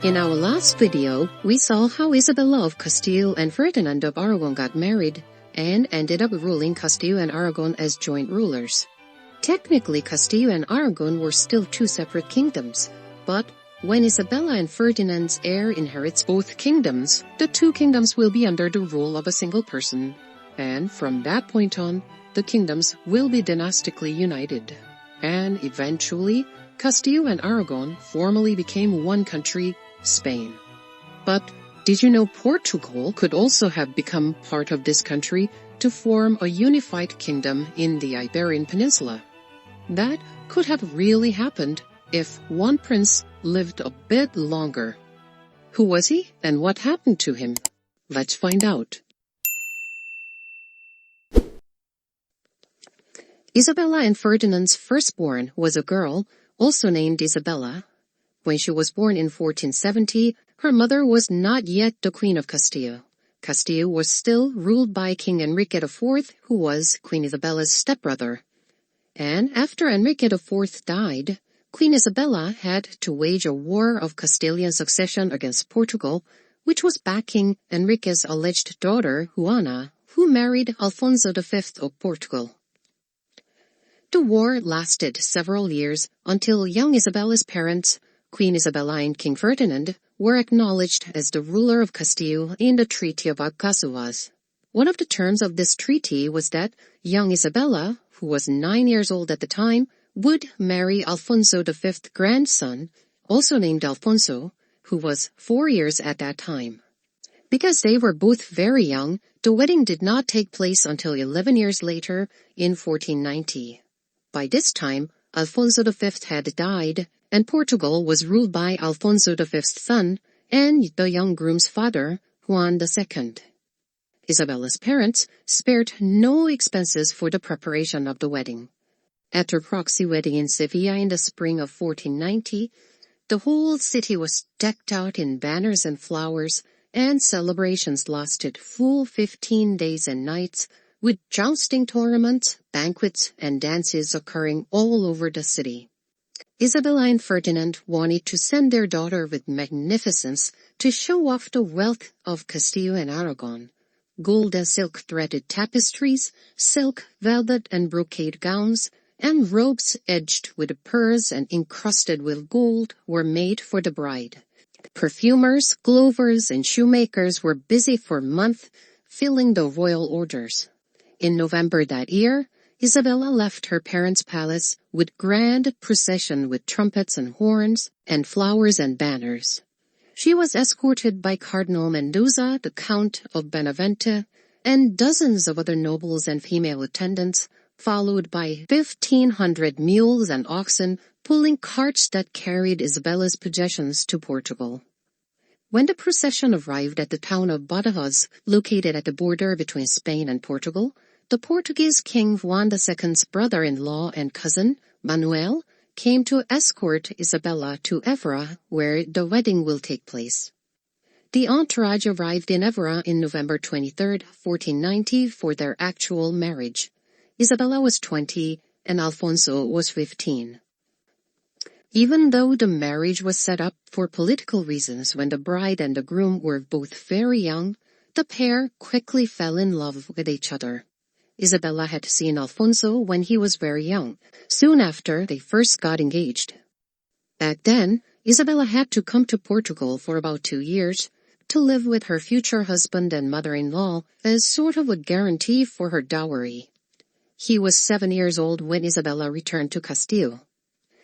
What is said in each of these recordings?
In our last video, we saw how Isabella of Castile and Ferdinand of Aragon got married and ended up ruling Castile and Aragon as joint rulers. Technically, Castile and Aragon were still two separate kingdoms, but when Isabella and Ferdinand's heir inherits both kingdoms, the two kingdoms will be under the rule of a single person, and from that point on, the kingdoms will be dynastically united. And eventually, Castile and Aragon formally became one country, Spain. But did you know Portugal could also have become part of this country to form a unified kingdom in the Iberian Peninsula? That could have really happened if one prince lived a bit longer. Who was he and what happened to him? Let's find out. Isabella and Ferdinand's firstborn was a girl, also named Isabella. When she was born in 1470, her mother was not yet the Queen of Castile. Castile was still ruled by King Enrique IV, who was Queen Isabella's stepbrother. And after Enrique IV died, Queen Isabella had to wage a War of Castilian Succession against Portugal, which was backing Enrique's alleged daughter, Juana, who married Alfonso V of Portugal. The war lasted several years until young Isabella's parents, Queen Isabella and King Ferdinand, were acknowledged as the ruler of Castile in the Treaty of Alcáçovas. One of the terms of this treaty was that young Isabella, who was 9 years old at the time, would marry Alfonso V's grandson, also named Alfonso, who was 4 years at that time. Because they were both very young, the wedding did not take place until 11 years later in 1490. By this time, Alfonso V had died, and Portugal was ruled by Alfonso V's son and the young groom's father, Juan II. Isabella's parents spared no expenses for the preparation of the wedding. At her proxy wedding in Sevilla in the spring of 1490, the whole city was decked out in banners and flowers, and celebrations lasted full 15 days and nights, with jousting tournaments, banquets, and dances occurring all over the city. Isabella and Ferdinand wanted to send their daughter with magnificence to show off the wealth of Castile and Aragon. Gold and silk-threaded tapestries, silk, velvet, and brocade gowns, and robes edged with pearls and encrusted with gold were made for the bride. Perfumers, glovers, and shoemakers were busy for months, filling the royal orders. In November that year, Isabella left her parents' palace with grand procession with trumpets and horns and flowers and banners. She was escorted by Cardinal Mendoza, the Count of Benavente, and dozens of other nobles and female attendants, followed by 1,500 mules and oxen pulling carts that carried Isabella's possessions to Portugal. When the procession arrived at the town of Badajoz, located at the border between Spain and Portugal, the Portuguese King Juan II's brother-in-law and cousin, Manuel, came to escort Isabella to Évora, where the wedding will take place. The entourage arrived in Évora in November 23, 1490, for their actual marriage. Isabella was 20 and Alfonso was 15. Even though the marriage was set up for political reasons when the bride and the groom were both very young, the pair quickly fell in love with each other. Isabella had seen Alfonso when he was very young, soon after they first got engaged. Back then, Isabella had to come to Portugal for about 2 years to live with her future husband and mother-in-law as sort of a guarantee for her dowry. He was 7 years old when Isabella returned to Castile.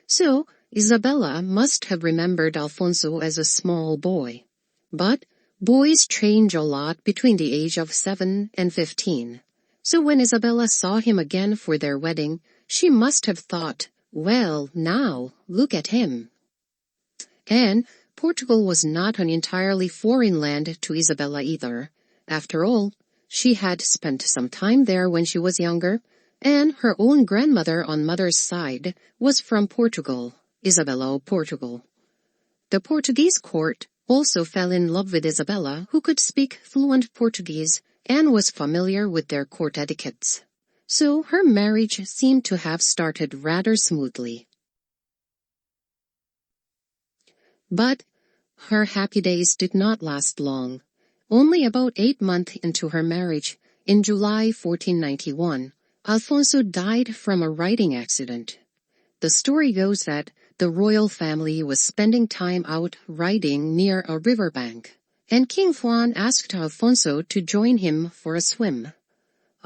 So, Isabella must have remembered Alfonso as a small boy. But boys change a lot between the age of 7 and 15. So when Isabella saw him again for their wedding, she must have thought, well, now, look at him. And Portugal was not an entirely foreign land to Isabella either. After all, she had spent some time there when she was younger, and her own grandmother on mother's side was from Portugal, Isabella of Portugal. The Portuguese court also fell in love with Isabella, who could speak fluent Portuguese and was familiar with their court etiquettes. So her marriage seemed to have started rather smoothly. But her happy days did not last long. Only about 8 months into her marriage, in July 1491, Alfonso died from a riding accident. The story goes that the royal family was spending time out riding near a riverbank, and King Juan asked Alfonso to join him for a swim.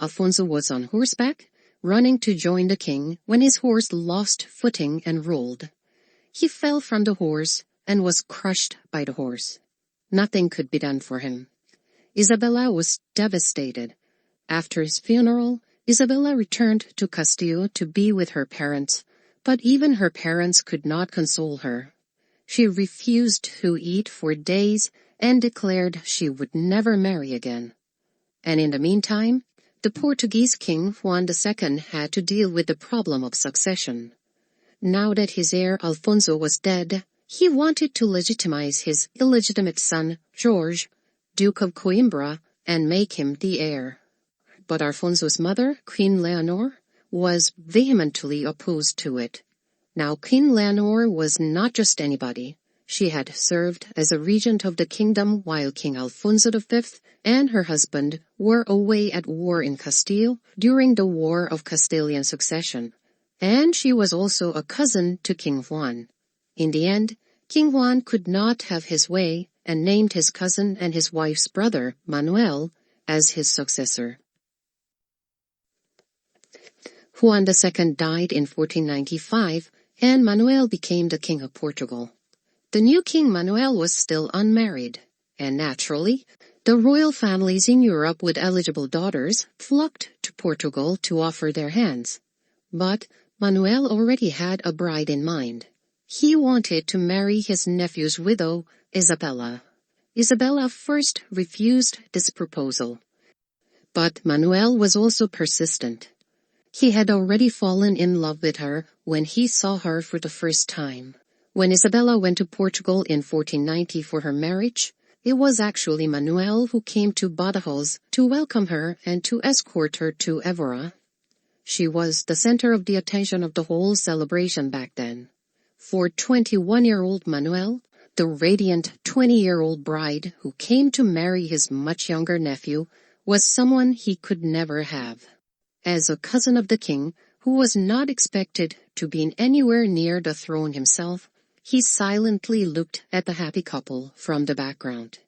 Alfonso was on horseback, running to join the king when his horse lost footing and rolled. He fell from the horse and was crushed by the horse. Nothing could be done for him. Isabella was devastated. After his funeral, Isabella returned to Castile to be with her parents, but even her parents could not console her. She refused to eat for days and declared she would never marry again. And in the meantime, the Portuguese king Juan II had to deal with the problem of succession. Now that his heir Alfonso was dead, he wanted to legitimize his illegitimate son, George, Duke of Coimbra, and make him the heir. But Alfonso's mother, Queen Leonor, was vehemently opposed to it. Now Queen Leonor was not just anybody. She had served as a regent of the kingdom while King Alfonso V and her husband were away at war in Castile during the War of Castilian Succession. And she was also a cousin to King Juan. In the end, King Juan could not have his way and named his cousin and his wife's brother, Manuel, as his successor. Juan II died in 1495, and Manuel became the King of Portugal. The new King Manuel was still unmarried, and naturally, the royal families in Europe with eligible daughters flocked to Portugal to offer their hands. But Manuel already had a bride in mind. He wanted to marry his nephew's widow, Isabella. Isabella first refused this proposal. But Manuel was also persistent. He had already fallen in love with her when he saw her for the first time. When Isabella went to Portugal in 1490 for her marriage, it was actually Manuel who came to Badajoz to welcome her and to escort her to Évora. She was the center of the attention of the whole celebration back then. For 21-year-old Manuel, the radiant 20-year-old bride who came to marry his much younger nephew was someone he could never have. As a cousin of the king, who was not expected to be anywhere near the throne himself, he silently looked at the happy couple from the background.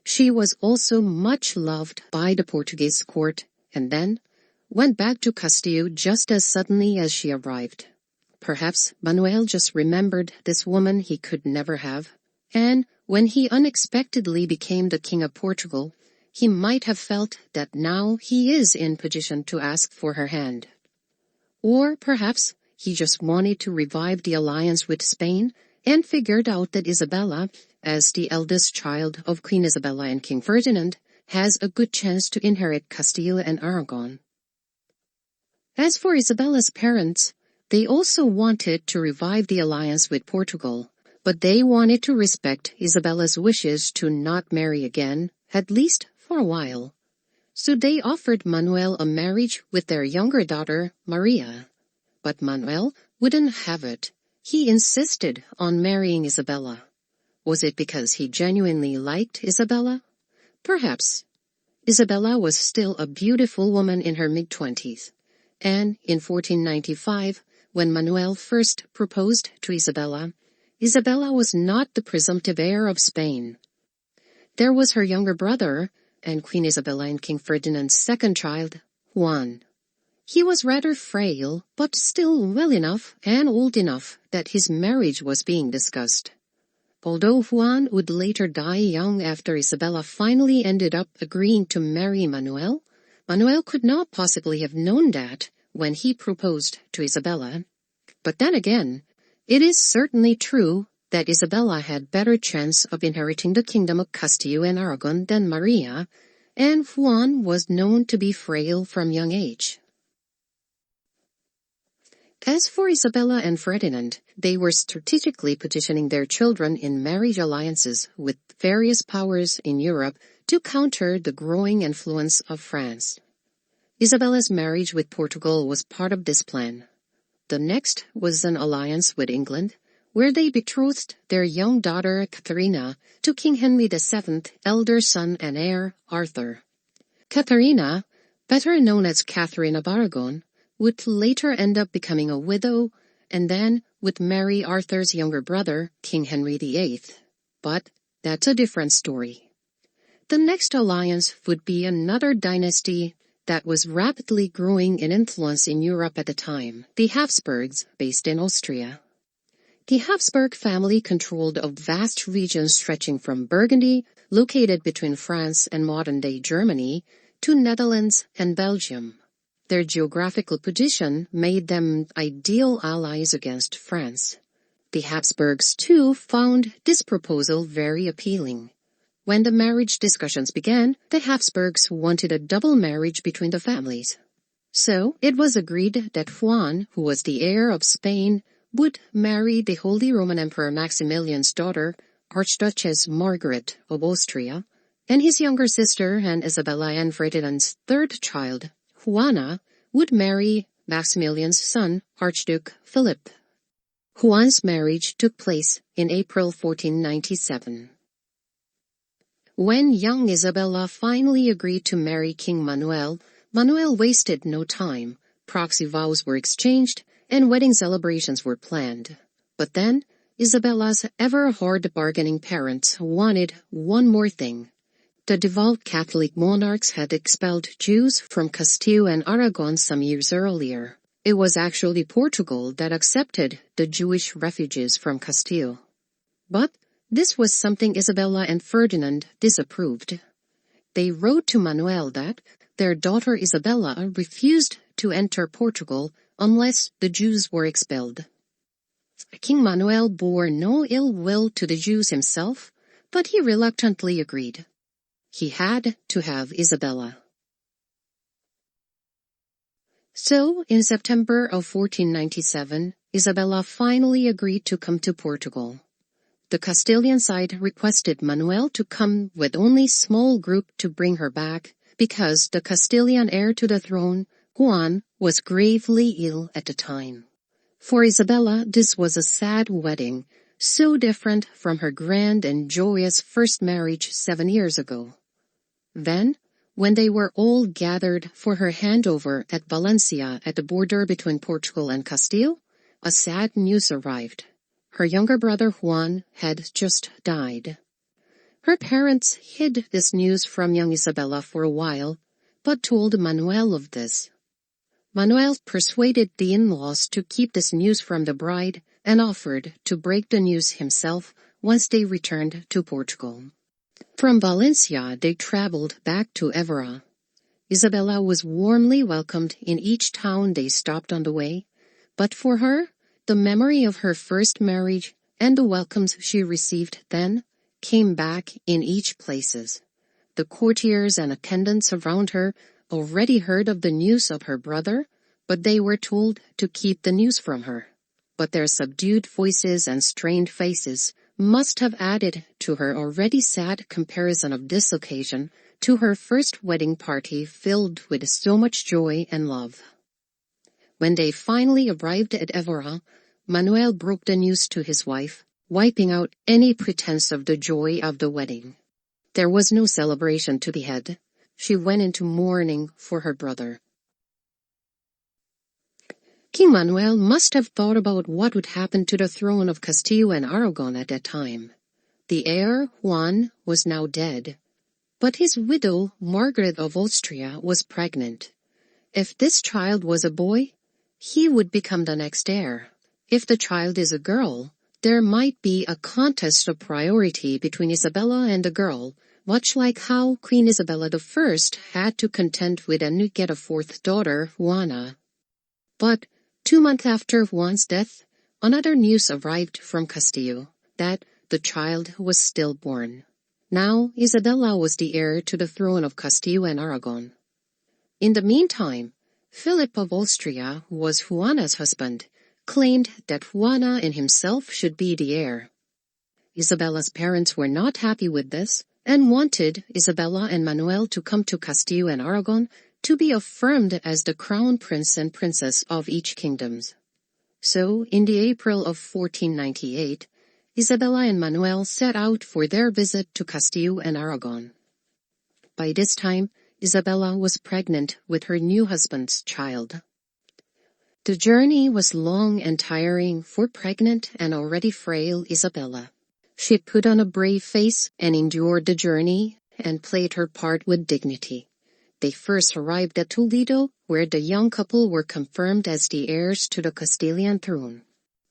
She was also much loved by the Portuguese court, and then went back to Castile just as suddenly as she arrived. Perhaps Manuel just remembered this woman he could never have, and when he unexpectedly became the King of Portugal, he might have felt that now he is in position to ask for her hand. Or perhaps he just wanted to revive the alliance with Spain and figured out that Isabella, as the eldest child of Queen Isabella and King Ferdinand, has a good chance to inherit Castile and Aragon. As for Isabella's parents, they also wanted to revive the alliance with Portugal, but they wanted to respect Isabella's wishes to not marry again, at least for a while. So they offered Manuel a marriage with their younger daughter, Maria. But Manuel wouldn't have it. He insisted on marrying Isabella. Was it because he genuinely liked Isabella? Perhaps. Isabella was still a beautiful woman in her mid-20s. And in 1495, when Manuel first proposed to Isabella, Isabella was not the presumptive heir of Spain. There was her younger brother, and Queen Isabella and King Ferdinand's second child, Juan. He was rather frail, but still well enough and old enough that his marriage was being discussed. Although Juan would later die young after Isabella finally ended up agreeing to marry Manuel, Manuel could not possibly have known that when he proposed to Isabella. But then again, it is certainly true that Isabella had better chance of inheriting the kingdom of Castile and Aragon than Maria, and Juan was known to be frail from young age. As for Isabella and Ferdinand, they were strategically positioning their children in marriage alliances with various powers in Europe to counter the growing influence of France. Isabella's marriage with Portugal was part of this plan. The next was an alliance with England, where they betrothed their young daughter Katharina to King Henry VII, elder son and heir Arthur. Katharina, better known as Catherine of Aragon, would later end up becoming a widow and then would marry Arthur's younger brother, King Henry VIII. But that's a different story. The next alliance would be another dynasty that was rapidly growing in influence in Europe at the time, the Habsburgs, based in Austria. The Habsburg family controlled a vast region stretching from Burgundy, located between France and modern-day Germany, to Netherlands and Belgium. Their geographical position made them ideal allies against France. The Habsburgs, too, found this proposal very appealing. When the marriage discussions began, the Habsburgs wanted a double marriage between the families. So it was agreed that Juan, who was the heir of Spain, would marry the Holy Roman Emperor Maximilian's daughter, Archduchess Margaret of Austria, and his younger sister and Isabella and Ferdinand's third child, Juana, would marry Maximilian's son, Archduke Philip. Juan's marriage took place in April 1497. When young Isabella finally agreed to marry King Manuel, Manuel wasted no time. Proxy vows were exchanged, and wedding celebrations were planned. But then, Isabella's ever-hard bargaining parents wanted one more thing. The devout Catholic monarchs had expelled Jews from Castile and Aragon some years earlier. It was actually Portugal that accepted the Jewish refugees from Castile. But this was something Isabella and Ferdinand disapproved. They wrote to Manuel that their daughter Isabella refused to enter Portugal unless the Jews were expelled. King Manuel bore no ill will to the Jews himself, but he reluctantly agreed. He had to have Isabella. So, in September of 1497, Isabella finally agreed to come to Portugal. The Castilian side requested Manuel to come with only a small group to bring her back because the Castilian heir to the throne, Juan, was gravely ill at the time. For Isabella, this was a sad wedding, so different from her grand and joyous first marriage 7 years ago. Then, when they were all gathered for her handover at Valencia at the border between Portugal and Castile, a sad news arrived. Her younger brother Juan had just died. Her parents hid this news from young Isabella for a while, but told Manuel of this. Manuel persuaded the in-laws to keep this news from the bride and offered to break the news himself once they returned to Portugal. From Valencia, they traveled back to Évora. Isabella was warmly welcomed in each town they stopped on the way, but for her, the memory of her first marriage and the welcomes she received then came back in each places. The courtiers and attendants around her already heard of the news of her brother, but they were told to keep the news from her. But their subdued voices and strained faces must have added to her already sad comparison of this occasion to her first wedding party filled with so much joy and love. When they finally arrived at Évora, Manuel broke the news to his wife, wiping out any pretense of the joy of the wedding. There was no celebration to be had. She went into mourning for her brother. King Manuel must have thought about what would happen to the throne of Castile and Aragon at that time. The heir, Juan, was now dead, but his widow, Margaret of Austria, was pregnant. If this child was a boy, he would become the next heir. If the child is a girl, there might be a contest of priority between Isabella and the girl, much like how Queen Isabella I had to contend with and get a fourth daughter, Juana. But 2 months after Juan's death, another news arrived from Castile, that the child was stillborn. Now Isabella was the heir to the throne of Castile and Aragon. In the meantime, Philip of Austria, who was Juana's husband, claimed that Juana and himself should be the heir. Isabella's parents were not happy with this and wanted Isabella and Manuel to come to Castile and Aragon to be affirmed as the crown prince and princess of each kingdom. So, in the April of 1498, Isabella and Manuel set out for their visit to Castile and Aragon. By this time, Isabella was pregnant with her new husband's child. The journey was long and tiring for pregnant and already frail Isabella. She put on a brave face and endured the journey and played her part with dignity. They first arrived at Toledo, where the young couple were confirmed as the heirs to the Castilian throne.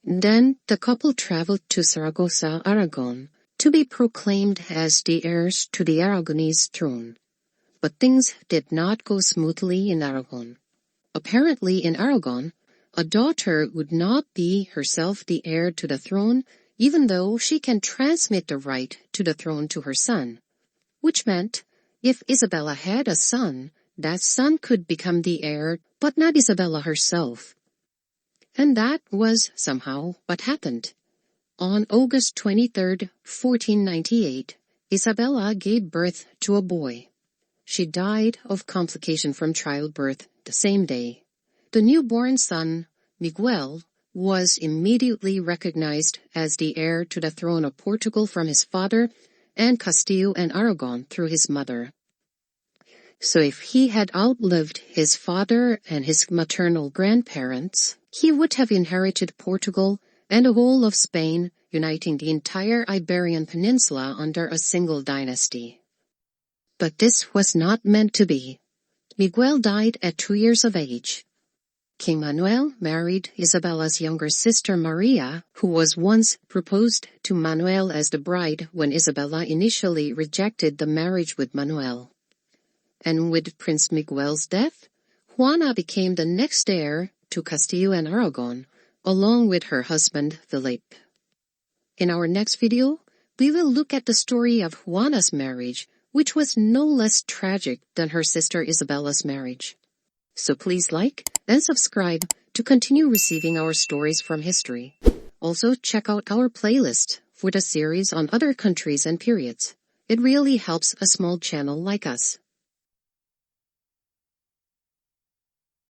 Then the couple traveled to Saragossa, Aragon, to be proclaimed as the heirs to the Aragonese throne. But things did not go smoothly in Aragon. Apparently in Aragon, a daughter would not be herself the heir to the throne, even though she can transmit the right to the throne to her son, which meant if Isabella had a son, that son could become the heir, but not Isabella herself. And that was somehow what happened. On August 23, 1498, Isabella gave birth to a boy. She died of complication from childbirth the same day. The newborn son, Miguel, was immediately recognized as the heir to the throne of Portugal from his father and Castile and Aragon through his mother. So if he had outlived his father and his maternal grandparents, he would have inherited Portugal and the whole of Spain, uniting the entire Iberian Peninsula under a single dynasty. But this was not meant to be. Miguel died at 2 years of age. King Manuel married Isabella's younger sister Maria, who was once proposed to Manuel as the bride when Isabella initially rejected the marriage with Manuel. And with Prince Miguel's death, Juana became the next heir to Castile and Aragon, along with her husband Philip. In our next video, we will look at the story of Juana's marriage, which was no less tragic than her sister Isabella's marriage. So please like and subscribe to continue receiving our stories from history. Also check out our playlist for the series on other countries and periods. It really helps a small channel like us.